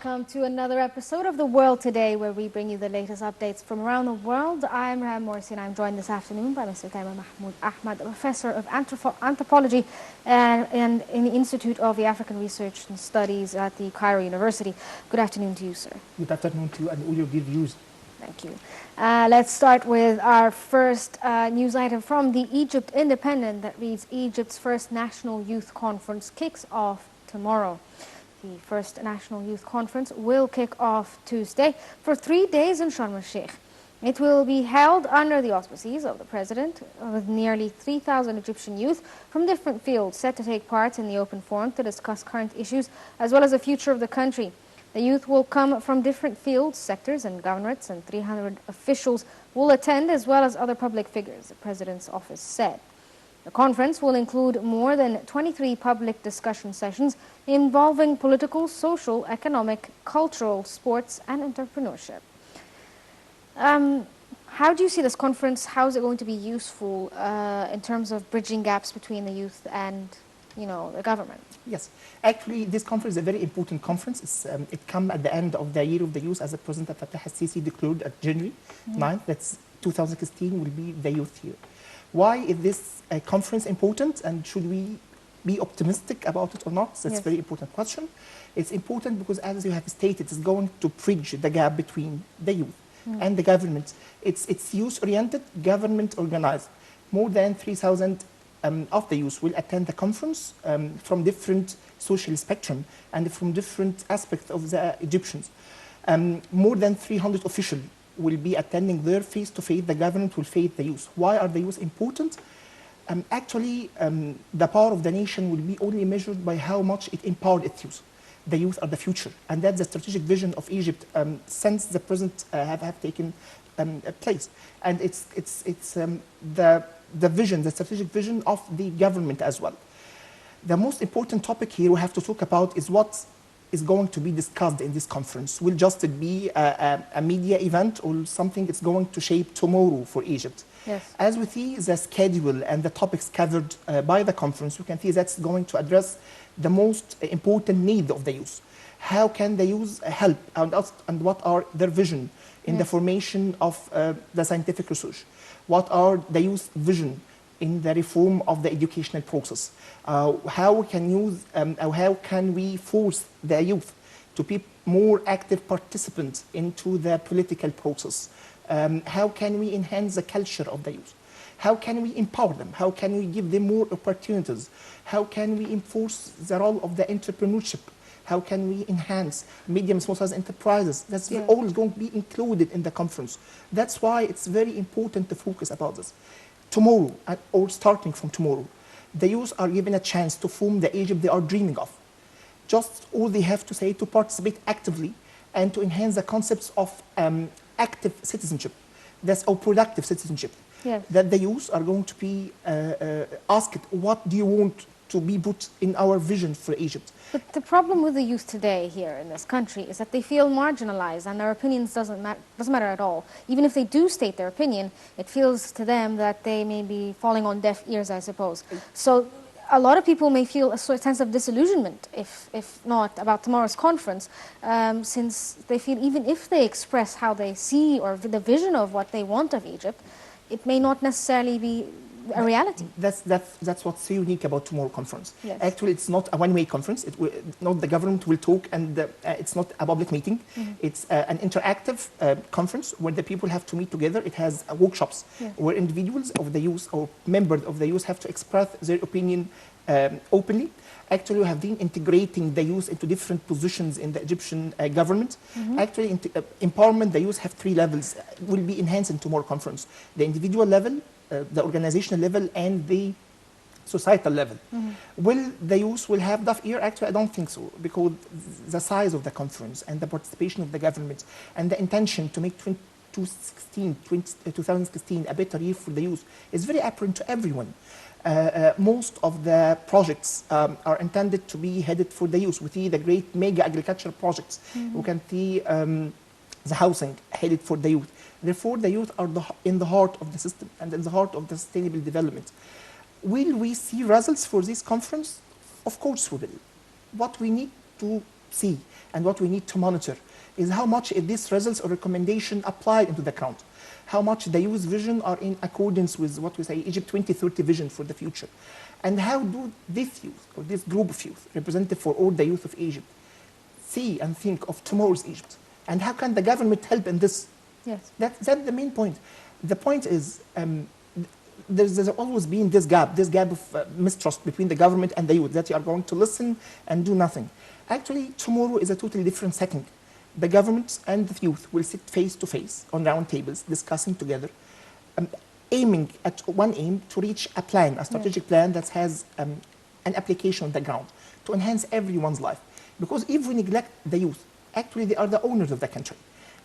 welcome to another episode of The World Today, where we bring you the latest updates from around the world. I'm Ram Morsi, and I'm joined this afternoon by Mr. Tamer Mahmoud Ahmad, a professor of anthropology and in the Institute of the African Research and Studies at the Cairo University. Good afternoon to you, sir. Good afternoon to you and all your dear viewers. Thank you. Let's start with our first news item from the Egypt Independent that reads, Egypt's first National Youth Conference kicks off tomorrow. The first National Youth Conference will kick off Tuesday for 3 days in Sharm el-Sheikh. It will be held under the auspices of the President, with nearly 3,000 Egyptian youth from different fields set to take part in the open forum to discuss current issues as well as the future of the country. The youth will come from different fields, sectors and governorates, and 300 officials will attend as well as other public figures, the President's office said. The conference will include more than 23 public discussion sessions involving political, social, economic, cultural, sports and entrepreneurship. How do you see this conference? How is it going to be useful in terms of bridging gaps between the youth and, the government? Yes, actually this conference is a very important conference. It comes at the end of the Year of the Youth, as the President Fattah al-Sisi declared at January 9th. That's 2016 will be the youth year. Why is this conference important, and should we be optimistic about it or not? That's a very important question. It's important because, as you have stated, it's going to bridge the gap between the youth and the government. It's youth-oriented, government-organized. More than 3,000 of the youth will attend the conference from different social spectrum and from different aspects of the Egyptians. More than 300 officials will be attending there face-to-face. The government will face the youth. Why are the youth important? Actually, the power of the nation will be only measured by how much it empowered its youth. The youth are the future, and that's the strategic vision of Egypt since the present have taken place. And it's the vision, the strategic vision of the government as well. The most important topic here we have to talk about is what is going to be discussed in this conference. Will just it be a media event or something it's going to shape tomorrow for Egypt? Yes. As we see the schedule and the topics covered by the conference, we can see that's going to address the most important need of the youth. How can the youth help, and what are their vision in the formation of the scientific research? What are the youth vision in the reform of the educational process? How can we force the youth to be more active participants into the political process? How can we enhance the culture of the youth? How can we empower them? How can we give them more opportunities? How can we enforce the role of the entrepreneurship? How can we enhance medium small-sized enterprises? That's all going to be included in the conference. That's why it's very important to focus about this. Tomorrow, or starting from tomorrow, the youth are given a chance to form the Egypt they are dreaming of. Just all they have to say to participate actively and to enhance the concepts of active citizenship, or productive citizenship. Yes. That the youth are going to be asked, what do you want to be put in our vision for Egypt? But the problem with the youth today here in this country is that they feel marginalized and their opinions doesn't matter at all. Even if they do state their opinion, it feels to them that they may be falling on deaf ears, I suppose. So a lot of people may feel a sort of sense of disillusionment, if not about tomorrow's conference, since they feel even if they express how they see or the vision of what they want of Egypt, it may not necessarily be a reality. That's what's so unique about tomorrow's conference. Yes. Actually, it's not a one-way conference. Not the government will talk, and it's not a public meeting. It's an interactive conference where the people have to meet together. It has workshops where individuals of the youth or members of the youth have to express their opinion openly. Actually, we have been integrating the youth into different positions in the Egyptian government. Actually, empowerment, the youth have 3 levels, will be enhanced in tomorrow's conference. The individual level, the organizational level, and the societal level. Will the youth will have deaf ear? Actually, I don't think so, because the size of the conference and the participation of the government and the intention to make 2016 a better year for the youth is very apparent to everyone. Most of the projects are intended to be headed for the youth. We see the great mega agricultural projects. We can see the housing headed for the youth. Therefore, the youth are in the heart of the system and in the heart of the sustainable development. Will we see results for this conference? Of course we will. What we need to see and what we need to monitor is how much is this results or recommendation applied into the ground, how much the youth vision are in accordance with what we say Egypt 2030 vision for the future, and how do this youth or this group of youth representative for all the youth of Egypt see and think of tomorrow's Egypt, and how can the government help in this? Yes. That's the main point. The point is there's always been this gap of mistrust between the government and the youth, that you are going to listen and do nothing. Actually, tomorrow is a totally different setting. The government and the youth will sit face to face on round tables, discussing together, aiming at one aim to reach a plan, a strategic plan that has an application on the ground to enhance everyone's life. Because if we neglect the youth, actually they are the owners of the country.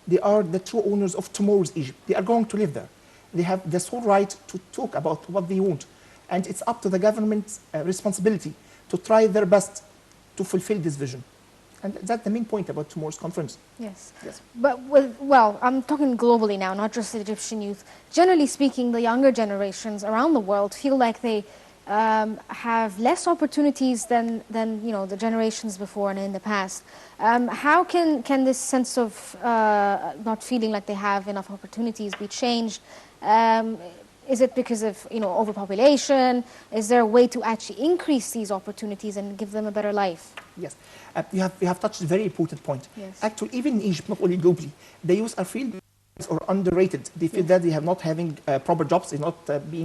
They are the true owners of tomorrow's Egypt. They are going to live there. They have the sole right to talk about what they want. And it's up to the government's responsibility to try their best to fulfill this vision. And that's the main point about tomorrow's conference. Yes. Yes. But well, I'm talking globally now, not just the Egyptian youth. Generally speaking, the younger generations around the world feel like they have less opportunities than the generations before and in the past. How can this sense of not feeling like they have enough opportunities be changed? Is it because of overpopulation? Is there a way to actually increase these opportunities and give them a better life? Yes, you have touched a very important point. Yes. Actually, even in Egypt, not only globally, the youth are feel or underrated. They feel that they have not having proper jobs, they're not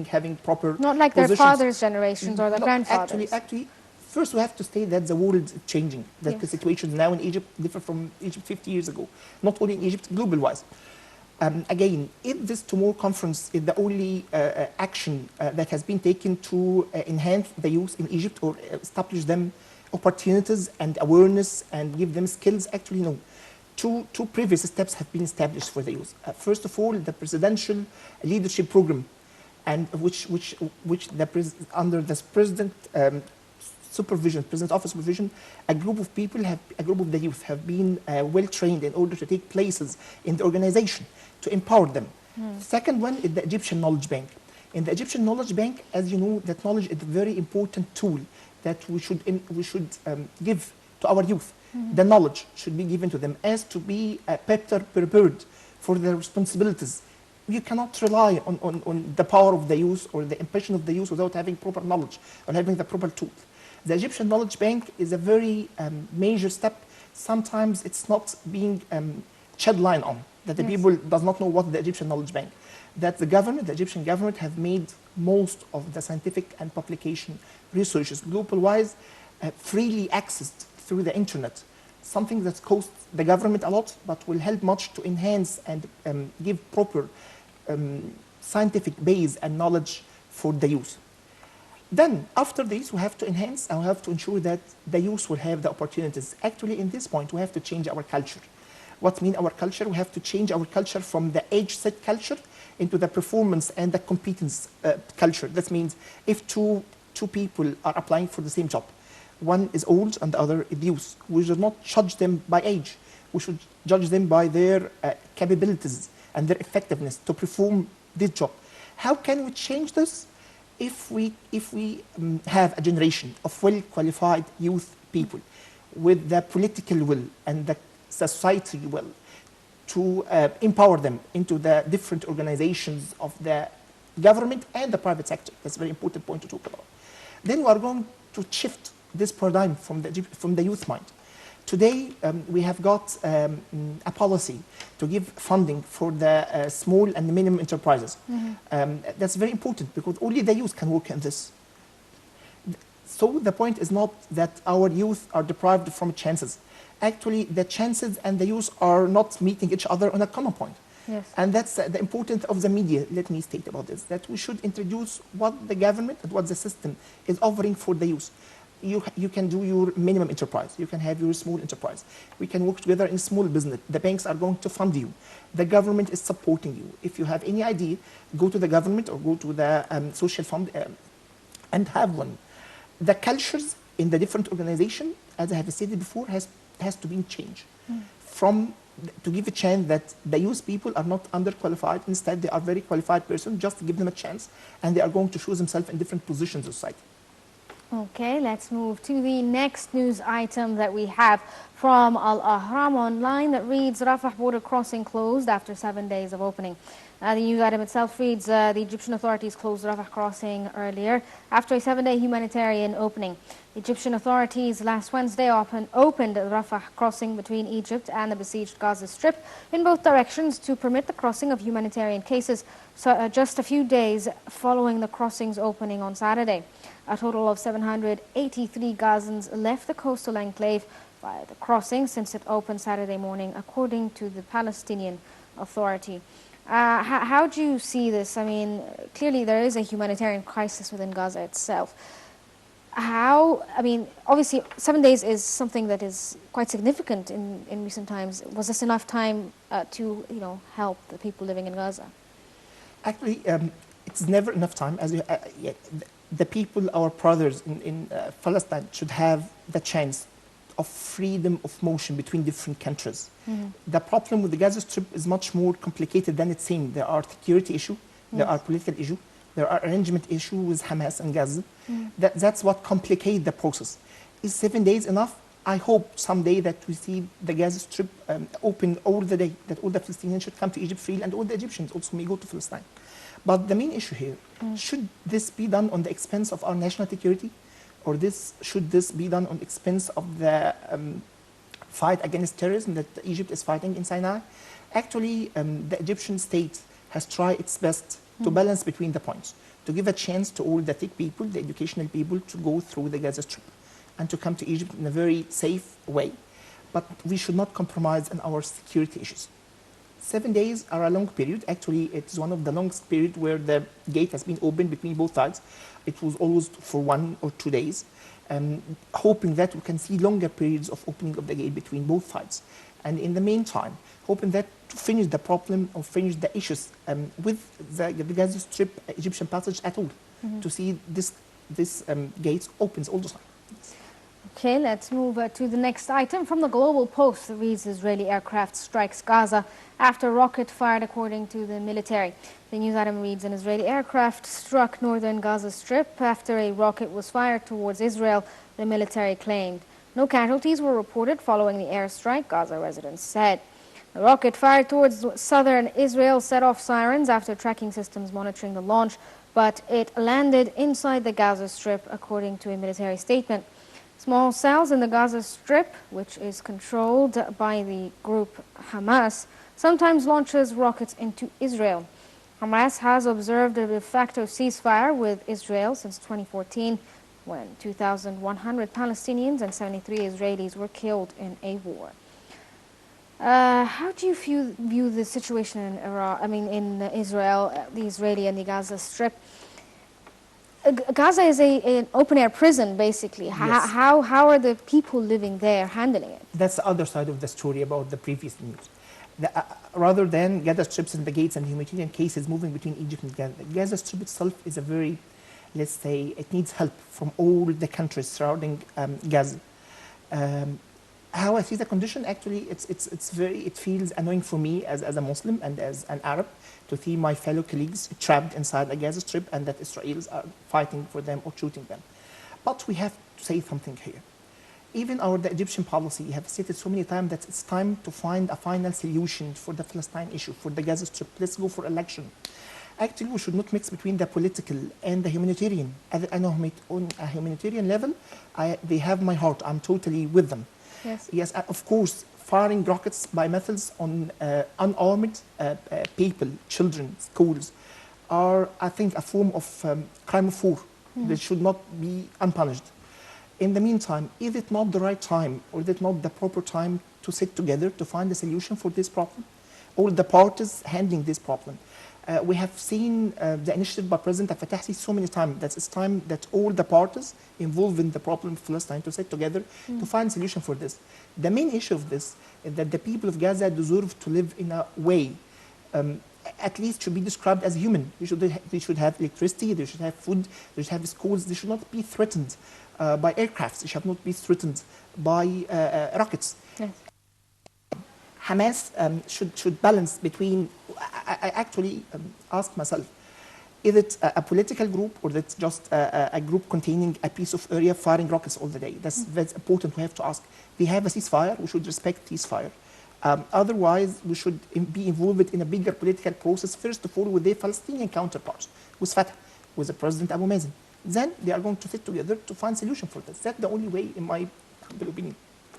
having proper not like positions. their fathers' generations or their grandfathers. Actually, first we have to state that the world is changing. That Yes. the situation now in Egypt differ from Egypt 50 years ago. Not only in Egypt, global-wise. Again, if this tomorrow conference is the only action that has been taken to enhance the youth in Egypt or establish them opportunities and awareness and give them skills, actually no. Two previous steps have been established for the youth. First of all, the presidential leadership program, and which under this president office supervision, a group of people a group of the youth have been well trained in order to take places in the organization to empower them. Second one is the Egyptian Knowledge Bank. In the Egyptian Knowledge Bank, as you know, that knowledge is a very important tool that we should give to our youth. The knowledge should be given to them as to be better prepared for their responsibilities. You cannot rely on the power of the youth or the impression of the youth without having proper knowledge or having the proper tools. The Egyptian Knowledge Bank is a very major step. Sometimes it's not being shed line on, that the Yes. people does not know what the Egyptian Knowledge Bank. That the Egyptian government have made most of the scientific and publication researches global-wise freely accessed through the internet. Something that costs the government a lot, but will help much to enhance and give proper scientific base and knowledge for the youth. Then, after this, we have to enhance and we have to ensure that the youth will have the opportunities. Actually, in this point, we have to change our culture. What means our culture? We have to change our culture from the age-set culture into the performance and the competence culture. That means if two people are applying for the same job, one is old and the other is youth, we should not judge them by age. We should judge them by their capabilities and their effectiveness to perform this job. How can we change this? If we have a generation of well-qualified youth people with the political will and the society will to empower them into the different organizations of the government and the private sector. That's a very important point to talk about. Then we are going to shift this paradigm from the youth mind. Today, we have got a policy to give funding for the small and minimum enterprises. That's very important because only the youth can work in this. So the point is not that our youth are deprived from chances. Actually, the chances and the youth are not meeting each other on a common point. Yes. And that's the importance of the media. Let me state about this, that we should introduce what the government and what the system is offering for the youth. You can do your minimum enterprise. You can have your small enterprise. We can work together in small business. The banks are going to fund you. The government is supporting you. If you have any idea, go to the government or go to the social fund and have one. The cultures in the different organizations, as I have stated before, has to be changed. To give a chance that the youth people are not underqualified. Instead, they are very qualified persons. Just give them a chance, and they are going to show themselves in different positions of society. Okay, let's move to the next news item that we have from Al Ahram online that reads Rafah border crossing closed after 7 days of opening. The news item itself reads the Egyptian authorities closed Rafah crossing earlier after a 7-day humanitarian opening. The Egyptian authorities last Wednesday opened the Rafah crossing between Egypt and the besieged Gaza Strip in both directions to permit the crossing of humanitarian cases, just a few days following the crossing's opening on Saturday. A total of 783 Gazans left the coastal enclave via the crossing since it opened Saturday morning, according to the Palestinian Authority. How do you see this? I mean, clearly there is a humanitarian crisis within Gaza itself. Obviously 7 days is something that is quite significant in recent times. Was this enough time to, help the people living in Gaza? Actually, it's never enough time. The people, our brothers in Palestine, should have the chance of freedom of motion between different countries. The problem with the Gaza Strip is much more complicated than it seems. There are security issues, there are political issues, there are arrangement issues with Hamas and Gaza. That's what complicates the process. Is 7 days enough? I hope someday that we see the Gaza Strip open all the day, that all the Palestinians should come to Egypt freely, and all the Egyptians also may go to Palestine. But the main issue here, should this be done on the expense of our national security? Or should this be done on the expense of the fight against terrorism that Egypt is fighting in Sinai? Actually, the Egyptian state has tried its best to balance between the points, to give a chance to all the tech people, the educational people, to go through the Gaza Strip and to come to Egypt in a very safe way. But we should not compromise on our security issues. 7 days are a long period. Actually, it's one of the longest periods where the gate has been opened between both sides. It was always for 1 or 2 days, hoping that we can see longer periods of opening of the gate between both sides. And in the meantime, hoping that to finish the problem or finish the issues with the Gaza Strip Egyptian passage at all, to see this gates opens all the time. Okay, let's move to the next item from the Global Post that reads Israeli aircraft strikes Gaza after rocket fired, according to the military. The news item reads an Israeli aircraft struck northern Gaza Strip after a rocket was fired towards Israel, the military claimed. No casualties were reported following the airstrike, Gaza residents said. The rocket fired towards southern Israel set off sirens after tracking systems monitoring the launch, but it landed inside the Gaza Strip, according to a military statement. Small cells in the Gaza Strip, which is controlled by the group Hamas, sometimes launches rockets into Israel. Hamas has observed a de facto ceasefire with Israel since 2014, when 2,100 Palestinians and 73 Israelis were killed in a war. How do you view the situation in Israel, the Israeli and the Gaza Strip? Gaza is an open-air prison, basically. Yes. How are the people living there handling it? That's the other side of the story about the previous news. Rather than Gaza Strips and the gates and humanitarian cases moving between Egypt and Gaza, Gaza Strip itself is a very, let's say, it needs help from all the countries surrounding Gaza. How I see the condition, actually, it feels annoying for me as a Muslim and as an Arab to see my fellow colleagues trapped inside a Gaza Strip and that Israelis are fighting for them or shooting them. But we have to say something here. Even the Egyptian policy have stated so many times that it's time to find a final solution for the Palestine issue, for the Gaza Strip. Let's go for election. Actually, we should not mix between the political and the humanitarian. I know on a humanitarian level, they have my heart. I'm totally with them. Yes, of course, firing rockets by methods on unarmed people, children, schools, are, I think, a form of crime of war. They should not be unpunished. In the meantime, is it not the right time, or is it not the proper time to sit together to find a solution for this problem? All the parties handling this problem. We have seen the initiative by President Fattah so many times that it's time that all the parties involved in the problem of Palestine to sit together to find a solution for this. The main issue of this is that the people of Gaza deserve to live in a way at least should be described as human. They should have electricity, they should have food, they should have schools. They should not be threatened by aircrafts. They should not be threatened by rockets. Yes. Hamas should balance between. I actually ask myself, Is it a political group, or that's just a group containing a piece of area firing rockets all the day? That's important. We have to ask. We have a ceasefire. We should respect ceasefire. Otherwise, we should be involved in a bigger political process, first of all, with their Palestinian counterparts, with Fatah, with the President Abu Mazen. Then they are going to sit together to find solution for this. That's the only way, in my humble opinion.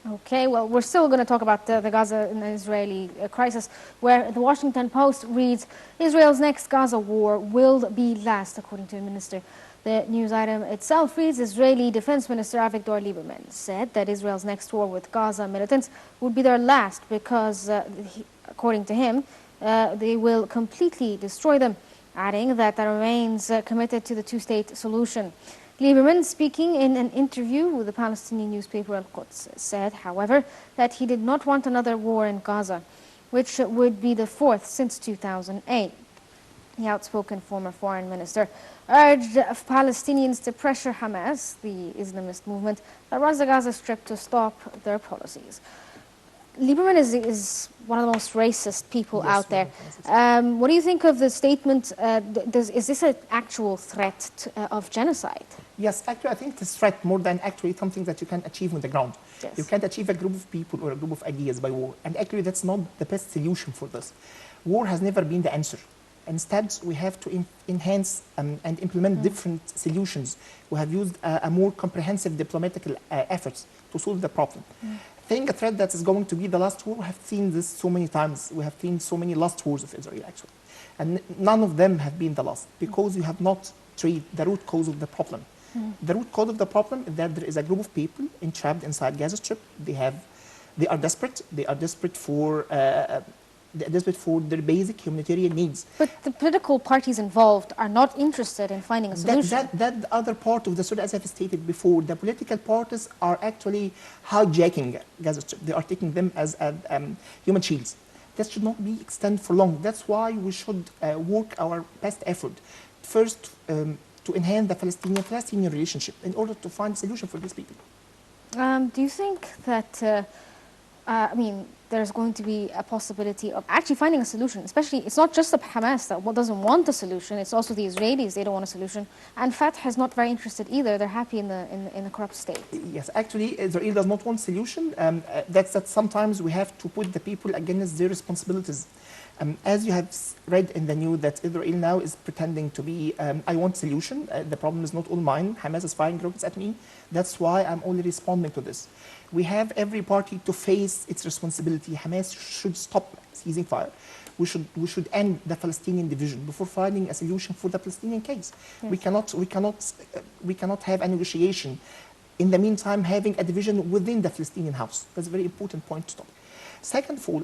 Okay, well, we're still going to talk about the Gaza and the Israeli crisis, where the Washington Post reads, Israel's next Gaza war will be last, according to the minister. The news item itself reads, Israeli Defense Minister Avigdor Lieberman said that Israel's next war with Gaza militants would be their last because, according to him, they will completely destroy them, adding that there remains committed to the two-state solution. Lieberman, speaking in an interview with the Palestinian newspaper Al-Quds, said, however, that he did not want another war in Gaza, which would be the fourth since 2008. The outspoken former foreign minister urged Palestinians to pressure Hamas, the Islamist movement that runs the Gaza Strip, to stop their policies. Lieberman is one of the most racist people out there. What do you think of the statement? Is this an actual threat of genocide? Yes, actually, I think it's threat more than actually something that you can achieve on the ground. Yes. You can't achieve a group of people or a group of ideas by war. And actually, that's not the best solution for this. War has never been the answer. Instead, we have to enhance and implement different solutions. We have used a more comprehensive diplomatic efforts to solve the problem. Saying a threat that is going to be the last war, we have seen this so many times. We have seen so many lost wars of Israel, actually. And none of them have been the last, because you have not treated the root cause of the problem. The root cause of the problem is that there is a group of people entrapped inside Gaza Strip. They are desperate. They are desperate for their basic humanitarian needs. But the political parties involved are not interested in finding a solution. That the other part of the story, as I've stated before, the political parties are actually hijacking Gaza Strip. They are taking them as human shields. That should not be extended for long. That's why we should work our best effort first to enhance the Palestinian relationship in order to find a solution for these people. Do you think that, there's going to be a possibility of actually finding a solution? Especially, it's not just the Hamas that doesn't want a solution, it's also the Israelis, they don't want a solution. And Fatah is not very interested either, they're happy in the corrupt state. Yes, actually, Israel does not want solution. That sometimes we have to put the people against their responsibilities. As you have read in the news that Israel now is pretending to be, I want solution, the problem is not all mine, Hamas is firing rockets at me, that's why I'm only responding to this. We have every party to face its responsibility. Hamas should stop ceasing fire. We should end the Palestinian division before finding a solution for the Palestinian case. Yes. We cannot have a negotiation. In the meantime, having a division within the Palestinian house. That's a very important point to stop. Second of all,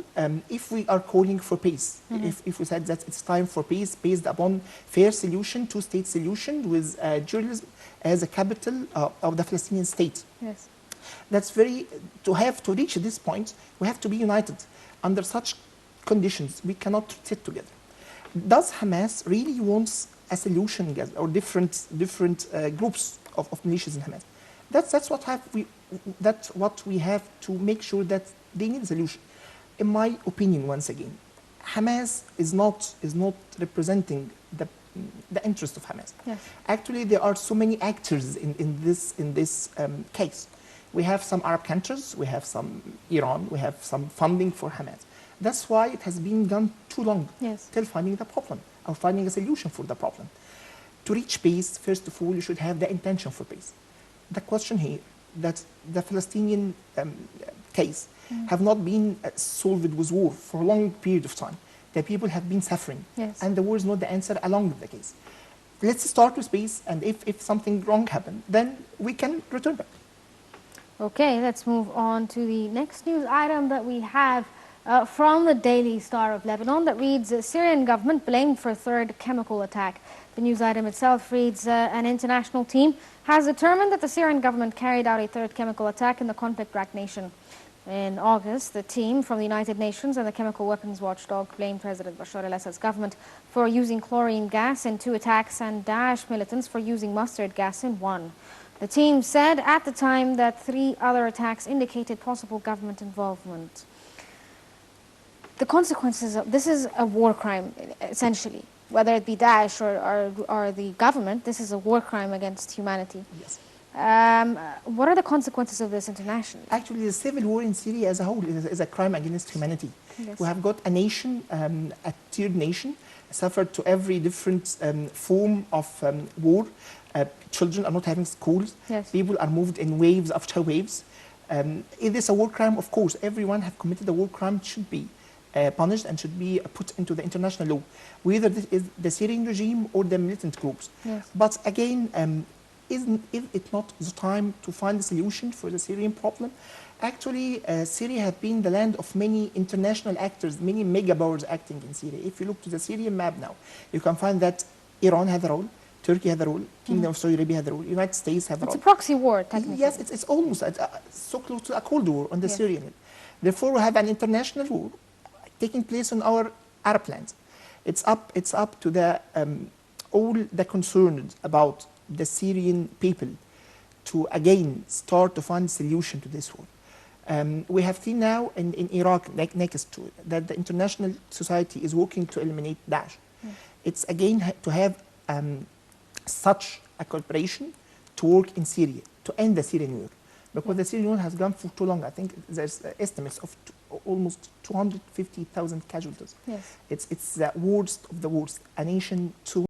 if we are calling for peace, if we said that it's time for peace based upon fair solution, two-state solution with Jerusalem as a capital of the Palestinian state. Yes. That's to reach this point, we have to be united. Under such conditions, we cannot sit together. Does Hamas really wants a solution in Gaza, or different groups of militias in Hamas? That's what we have to make sure that they need a solution. In my opinion, once again, Hamas is not representing the interest of Hamas. Yes. Actually, there are so many actors in this case. We have some Arab countries, we have some Iran, we have some funding for Hamas. That's why it has been done too long till finding the problem or finding a solution for the problem. To reach peace, first of all, you should have the intention for peace. The question here that the Palestinian case have not been solved with war for a long period of time. The people have been suffering, and the war is not the answer along with the case. Let's start with peace, and if something wrong happened, then we can return back. Okay, let's move on to the next news item that we have from the Daily Star of Lebanon that reads, Syrian government blamed for third chemical attack. The news item itself reads, an international team has determined that the Syrian government carried out a third chemical attack in the conflict-racked nation. In August, the team from the United Nations and the chemical weapons watchdog blamed President Bashar al-Assad's government for using chlorine gas in 2 attacks and Daesh militants for using mustard gas in 1. The team said at the time that 3 other attacks indicated possible government involvement. The consequences of this is a war crime, essentially. whether it be Daesh or the government, this is a war crime against humanity. Yes. What are the consequences of this internationally? Actually, the civil war in Syria as a whole is a crime against humanity. Yes. We have got a nation, a tiered nation, suffered to every different form of war. Children are not having schools. Yes. People are moved in waves after waves. It is a war crime, of course. Everyone have committed a war crime should be punished and should be put into the international law, whether this is the Syrian regime or the militant groups. Yes. But again, is it not the time to find a solution for the Syrian problem? Actually, Syria has been the land of many international actors, many mega powers acting in Syria. If you look to the Syrian map now, you can find that Iran has a role, Turkey has a role, Kingdom of Saudi Arabia has a role, United States have a role. It's a proxy war, technically. Yes, it's almost so close to a Cold War on the Yes. Syrian. Therefore, we have an international war taking place on our Arab lands. It's up to the all the concerned about the Syrian people to again start to find a solution to this war. We have seen now in Iraq, next to it, that the international society is working to eliminate Daesh. Yes. It's again to have such a cooperation to work in Syria, to end the Syrian war. Because the Syrian war has gone for too long. I think there's estimates of almost 250,000 casualties. Yes. It's the worst of the worst. A nation too